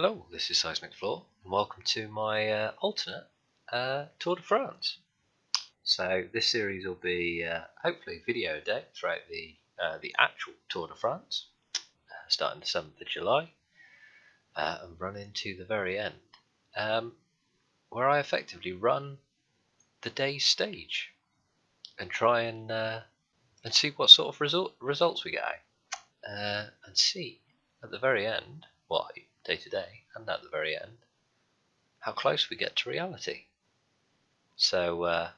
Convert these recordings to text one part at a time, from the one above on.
Hello, this is Seismic Floor, and welcome to my alternate Tour de France. So this series will be hopefully video a day throughout the actual Tour de France, starting the 7th of July and run into the very end, where I effectively run the day's stage and try and see what sort of results we get, and see at the very end, day to day, and at the very end, how close we get to reality. So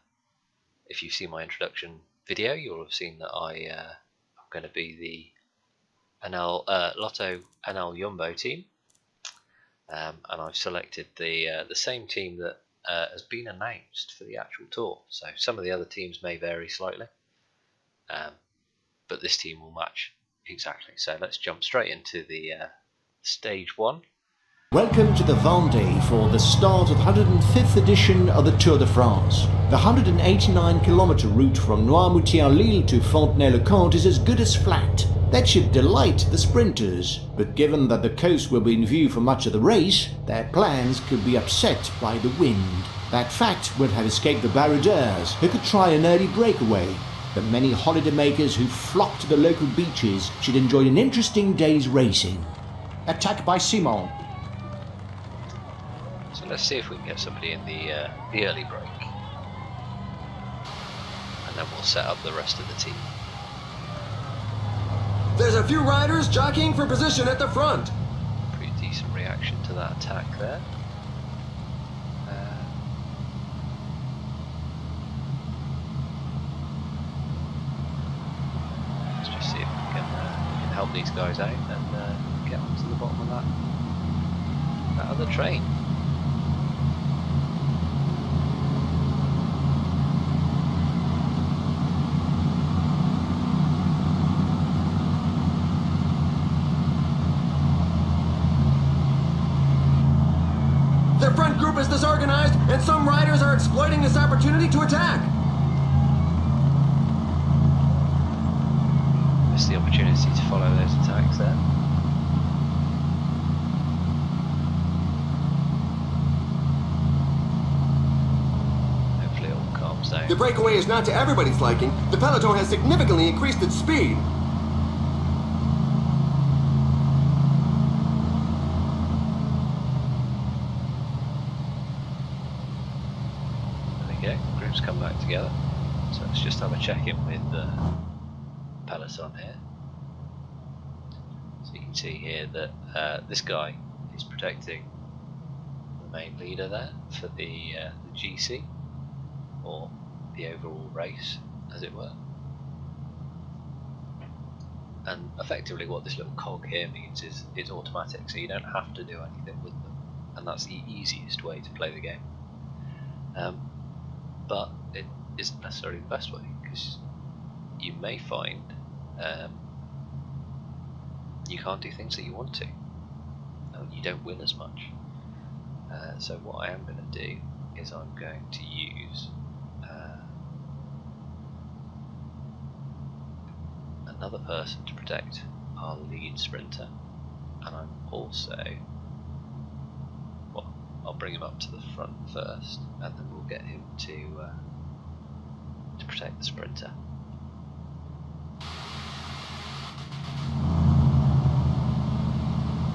if you've seen my introduction video, you'll have seen that I'm going to be the Lotto NL Jumbo team, and I've selected the same team that has been announced for the actual tour. So some of the other teams may vary slightly, but this team will match exactly. So let's jump straight into the stage one. Welcome to the Vendée for the start of the 105th edition of the Tour de France. The 189-kilometre route from Noirmoutier-en-l'Île to Fontenay-le-Comte is as good as flat. That should delight the sprinters, but given that the coast will be in view for much of the race, their plans could be upset by the wind. That fact would have escaped the baroudeurs, who could try an early breakaway. The many holidaymakers who flock to the local beaches should enjoy an interesting day's racing. Attack by Simon. So let's see if we can get somebody in the early break, and then we'll set up the rest of the team. There's a few riders jockeying for position at the front. Pretty decent reaction to that attack there. Let's just see if we can help these guys out and get onto the bottom of that other train. Their front group is disorganized, and some riders are exploiting this opportunity to attack. Missed the opportunity to follow those attacks there. Hopefully it all calms down. The breakaway is not to everybody's liking. The peloton has significantly increased its speed. There we go, groups come back together. So let's just have a check-in with peloton here. So you can see here that this guy is protecting the main leader there for the GC, or the overall race, as it were. And effectively what this little cog here means is it's automatic, so you don't have to do anything with them, and that's the easiest way to play the game. But it isn't necessarily the best way, because you may find you can't do things that you want to, and you don't win as much. So what I am going to do is I'm going to use another person to protect our lead sprinter, and I'm also, well, I'll bring him up to the front first, and then we'll get him to protect the sprinter.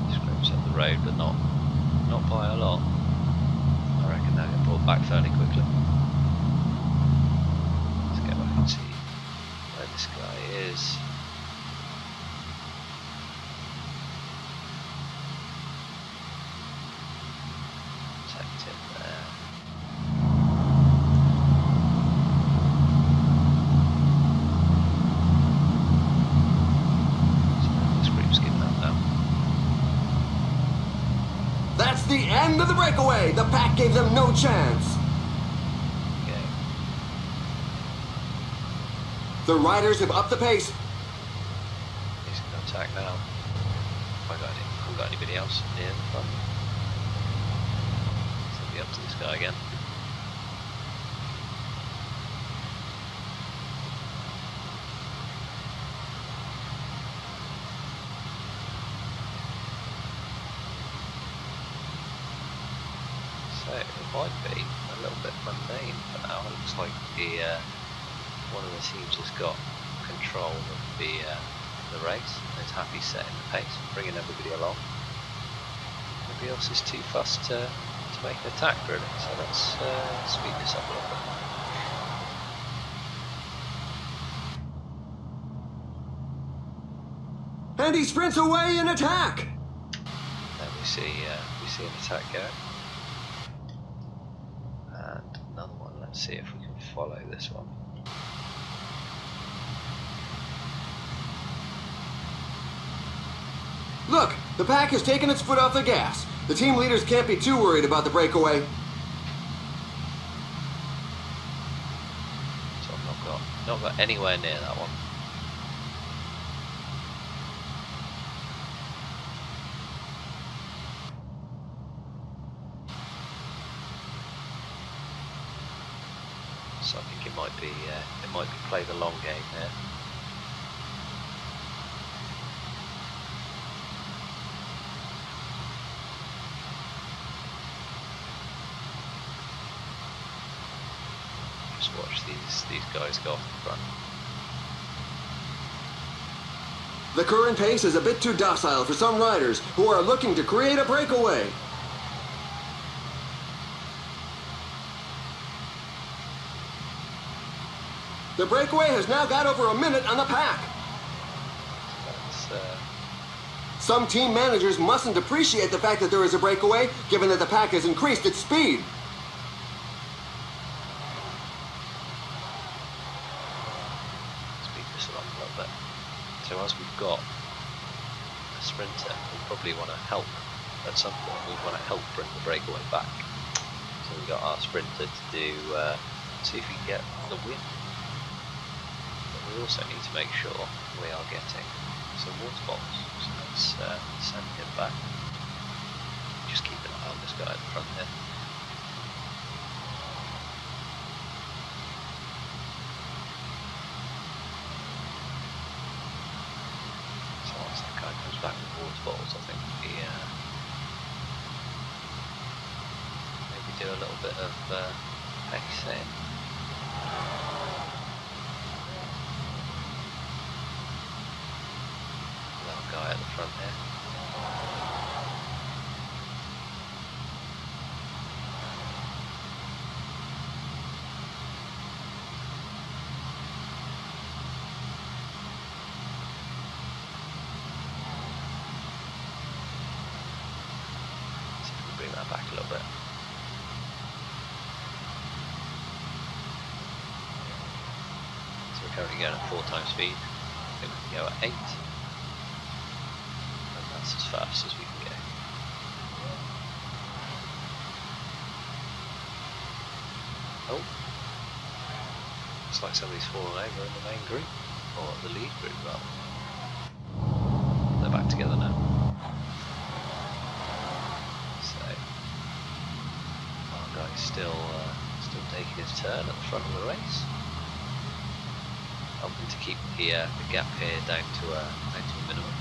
This group's up the road, but not by a lot. I reckon they'll get brought back fairly quickly. Let's go back and see where this guy is. Protect him there. So this group's giving up now. That's the end of the breakaway. The pack gave them no chance. Okay. The riders have upped the pace. He's going to attack now. Haven't got anybody else near the front. So it'll be up to this guy again. So it might be a little bit mundane for now. It looks like the one of the teams has got control of the race. It's happy setting the pace, bringing everybody along. Nobody else is too fussed to make an attack, really. So let's speed this up a little bit. And he sprints away in attack. Then we see an attack going, and another one. Let's see if we can follow this one. Look, the pack has taken its foot off the gas. The team leaders can't be too worried about the breakaway. So I've not got anywhere near that one. So I think it might be play the long game there. Just watch these guys go off the front. The current pace is a bit too docile for some riders who are looking to create a breakaway. The breakaway has now got over a minute on the pack. Some team managers mustn't appreciate the fact that there is a breakaway, given that the pack has increased its speed. Speed this along a little bit. So as we've got a sprinter, we probably want to help at some point. We want to help bring the breakaway back. So we've got our sprinter to do, see if we can get the win. We also need to make sure we are getting some water bottles, so let's send him back. Just keep an eye on this guy at the front here. So once that guy comes back with water bottles, I think we maybe do a little bit of pacing. Guy at the front here. See if we can bring that back a little bit. So we're currently going at 4 times speed. I think we can go at 8. That's as fast as we can go. Oh, looks like somebody's fallen over in the main group, or the lead group rather. They're back together now. So our guy's still taking his turn at the front of the race, helping to keep the gap here down to a minimum.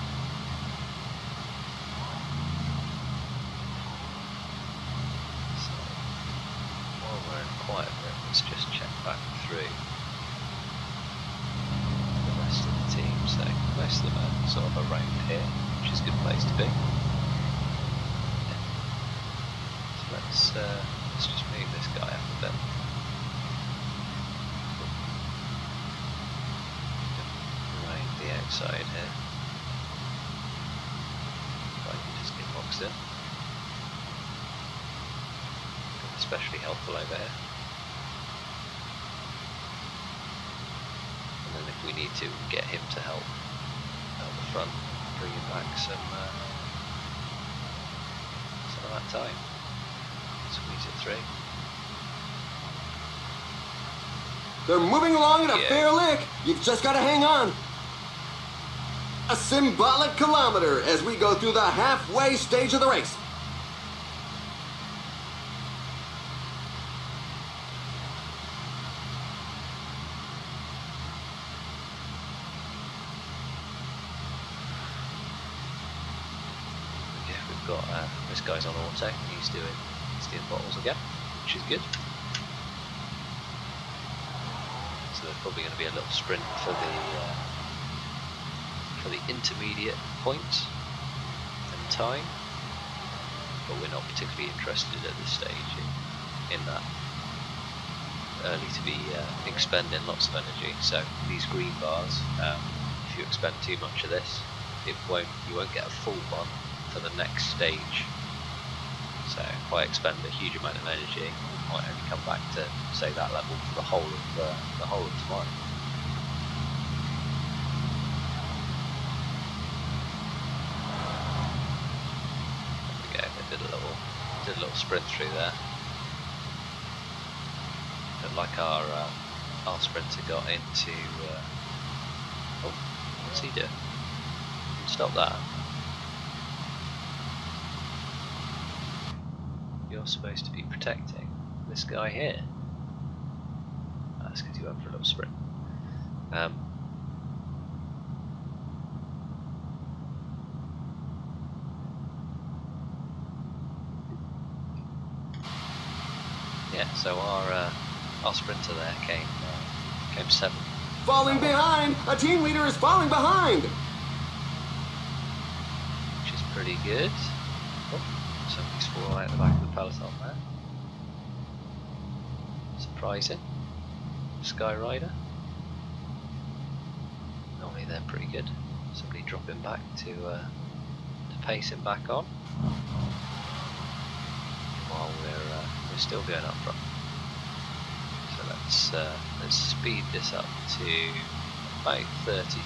Quiet room. Let's just check back through the rest of the team. So most of them are sort of around here, which is a good place to be. Yeah. So let's just move this guy up a bit. Around the outside here. If I can just get boxed in. Especially helpful over here. And then if we need to, we can get him to help out the front, bringing back some of that time. Squeeze it through. They're moving along at a fair lick. You've just got to hang on. A symbolic kilometer as we go through the halfway stage of the race. Got this guy's on auto. He's doing 60 in bottles again, which is good. So there's probably going to be a little sprint for the intermediate points and time, but we're not particularly interested at this stage in that. Early to be expending lots of energy. So these green bars, if you expend too much of this, you won't get a full one for the next stage. So if I expend a huge amount of energy, I might only come back to say that level for the whole of tomorrow. There we go. I did a little sprint through there. Looked like our sprinter got into. Oh, what's he doing? Stop that. You're supposed to be protecting this guy here. That's because you went for a little sprint. Yeah, so our sprinter there came 7th. Falling behind! A team leader is falling behind! Which is pretty good. Oh, somebody's fallen out the back of the peloton there. Surprising. Sky Rider. Normally they're pretty good. Somebody dropping back to pace him back on. While we're still going up front. So let's speed this up to about 30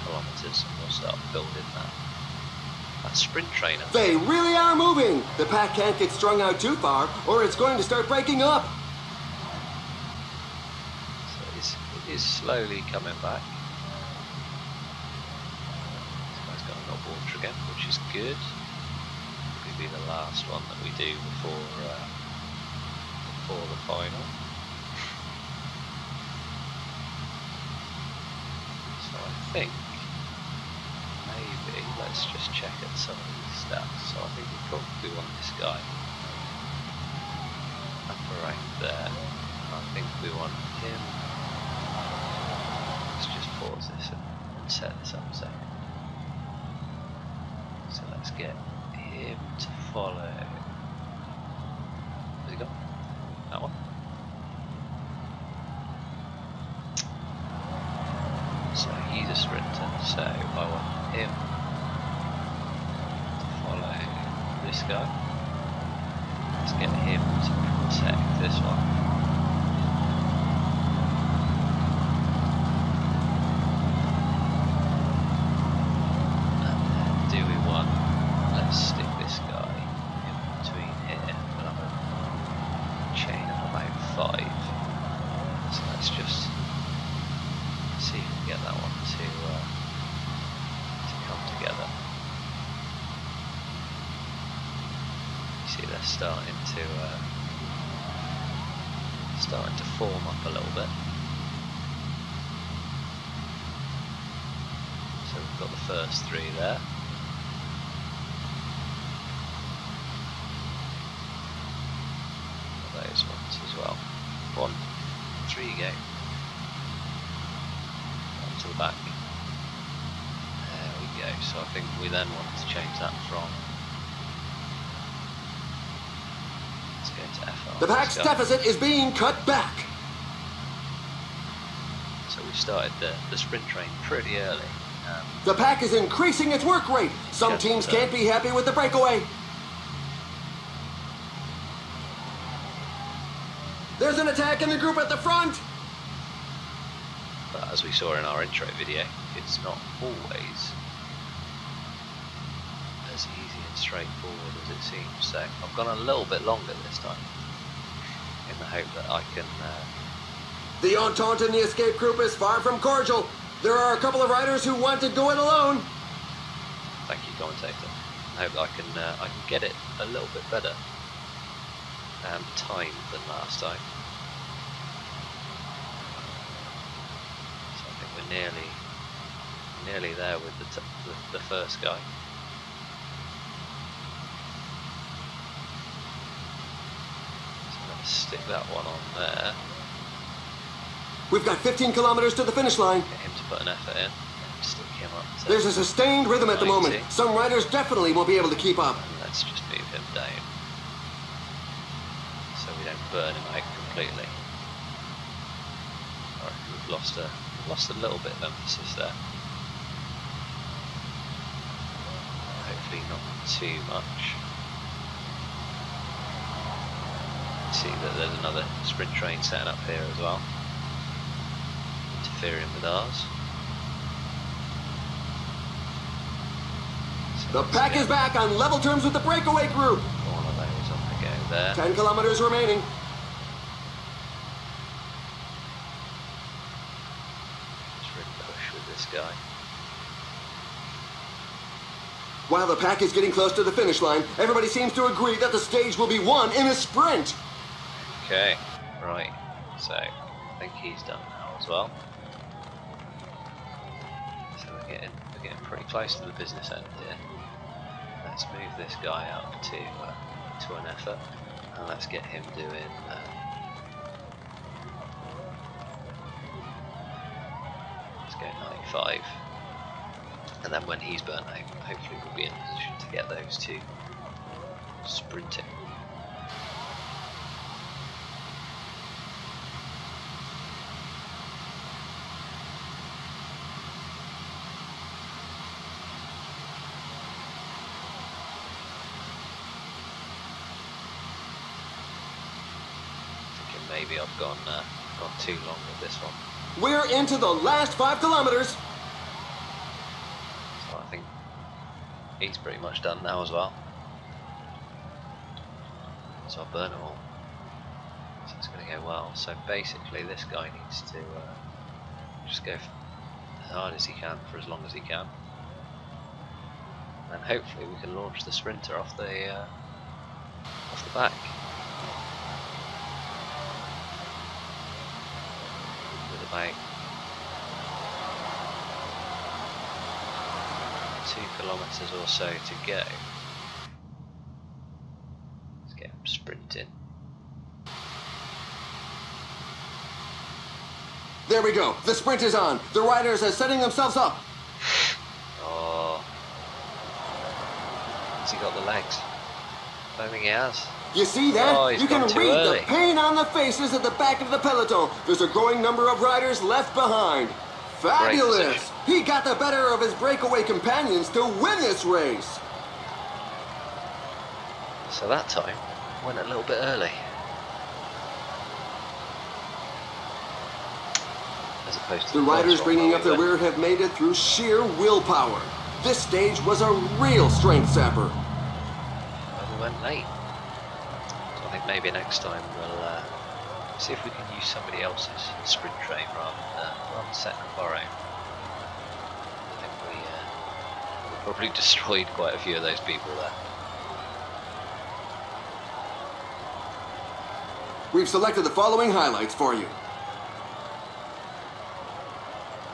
kilometers, and we'll start building that sprint train up. They really are moving! The pack can't get strung out too far, or it's going to start breaking up. So it is slowly coming back. This guy's got a knob water again, which is good. It'll be the last one that we do before the final. So I think maybe let's just check at some of these stats. So I think we probably want this guy up around there. I think we want him. Let's just pause this and set this up a second. So let's get him to follow. Where's he gone? That one. So he's a sprinter, so I want him to follow this guy. Let's get him to protect this one. And then do we want, let's stick this guy in between here, and I'm going to chain of about 5. So let's just see if we can get that one to come together. You see they're starting to form up a little bit. So we've got the first 3 there. Got those ones as well. 1, 3 go. To the back. There we go. So I think we then want to change that from. Let's go to FR. The pack's deficit is being cut back. So we started the sprint train pretty early. The pack is increasing its work rate. Some teams can't be happy with the breakaway. There's an attack in the group at the front. But as we saw in our intro video, it's not always as easy and straightforward as it seems. So I've gone a little bit longer this time, in the hope that I can... The entente in the escape group is far from cordial. There are a couple of riders who want to go it alone. Thank you, commentator. I hope that I can get it a little bit better time than last time. We're nearly there with the first guy. Stick that one on there. We've got 15 kilometers to the finish line. Get him to put an effort in. Stick him up to There's a sustained rhythm at the 90. moment. Some riders definitely won't be able to keep up. And let's just move him down so we don't burn him out completely. I reckon we've lost a little bit of emphasis there. Hopefully not too much. See that there's another sprint train setting up here as well, interfering with ours. So The pack is back on level terms with the breakaway group. All of those on the go there. 10 kilometers remaining. Let's really push with this guy. While the pack is getting close to the finish line, everybody seems to agree that the stage will be won in a sprint. Okay, right. So I think he's done now as well. So we're getting pretty close to the business end here. Let's move this guy up to an effort, and let's get him doing. Let's go 95, and then when he's burnt out, hopefully we'll be in a position to get those two sprinting. Maybe I've gone too long with this one. We're into the last 5 kilometers. So I think he's pretty much done now as well. So I'll burn them all. So it's going to go well. So basically this guy needs to just go as hard as he can for as long as he can. And hopefully we can launch the sprinter off the back. About 2 kilometers or so to go. Let's get him sprinting. There we go. The sprint is on. The riders are setting themselves up. Oh, has he got the legs? I don't think he has. You see that? Oh, he's You can gone too read early. the pain on the faces at the back of the peloton. There's a growing number of riders left behind. Fabulous! position. He got the better of his breakaway companions to win this race. So that time went a little bit early. As opposed to The riders first one bringing where up the we rear have made it through sheer willpower. This stage was a real strength sapper. went late. So I think maybe next time we'll see if we can use somebody else's sprint train rather than setting up our own. I think we probably destroyed quite a few of those people there. We've selected the following highlights for you.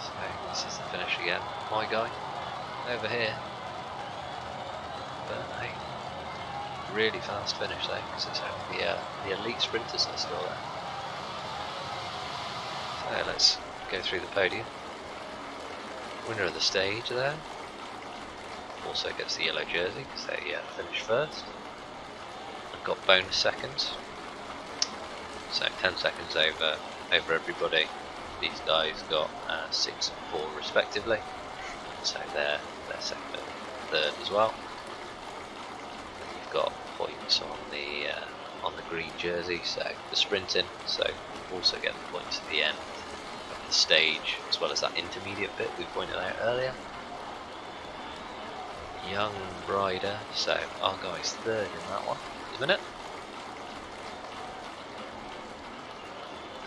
So this is the finish again. My guy over here. But hey, really fast finish though, because it's only the elite sprinters that are still there. So let's go through the podium. Winner of the stage there. Also gets the yellow jersey because they finished first. And got bonus seconds. So 10 seconds over everybody. These guys got 6 and 4 respectively. So they're second and third as well. And you've got points on the green jersey, so the sprinting. So you also get the points at the end of the stage, as well as that intermediate bit we pointed out earlier. Young rider, so our guy's third in that one at the minute.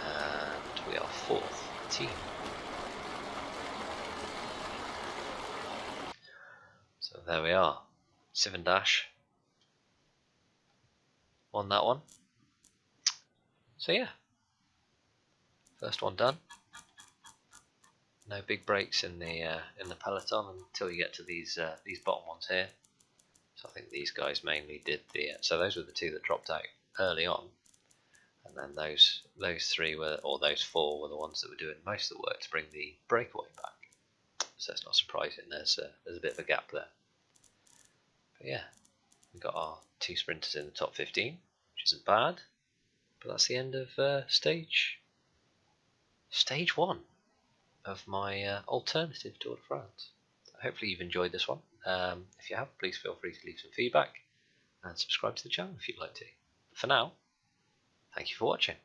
And we are fourth team. So there we are. Sivan Dash won that one. So yeah, first one done. No big breaks in the peloton until you get to these bottom ones here. So I think these guys mainly did so those were the two that dropped out early on, And then those three were, or those four were the ones that were doing most of the work to bring the breakaway back. So it's not surprising there's a bit of a gap there. But yeah, we got our 2 sprinters in the top 15, which isn't bad. But that's the end of stage 1 of my alternative Tour de France. Hopefully you've enjoyed this one. If you have, please feel free to leave some feedback and subscribe to the channel if you'd like to. But for now, thank you for watching.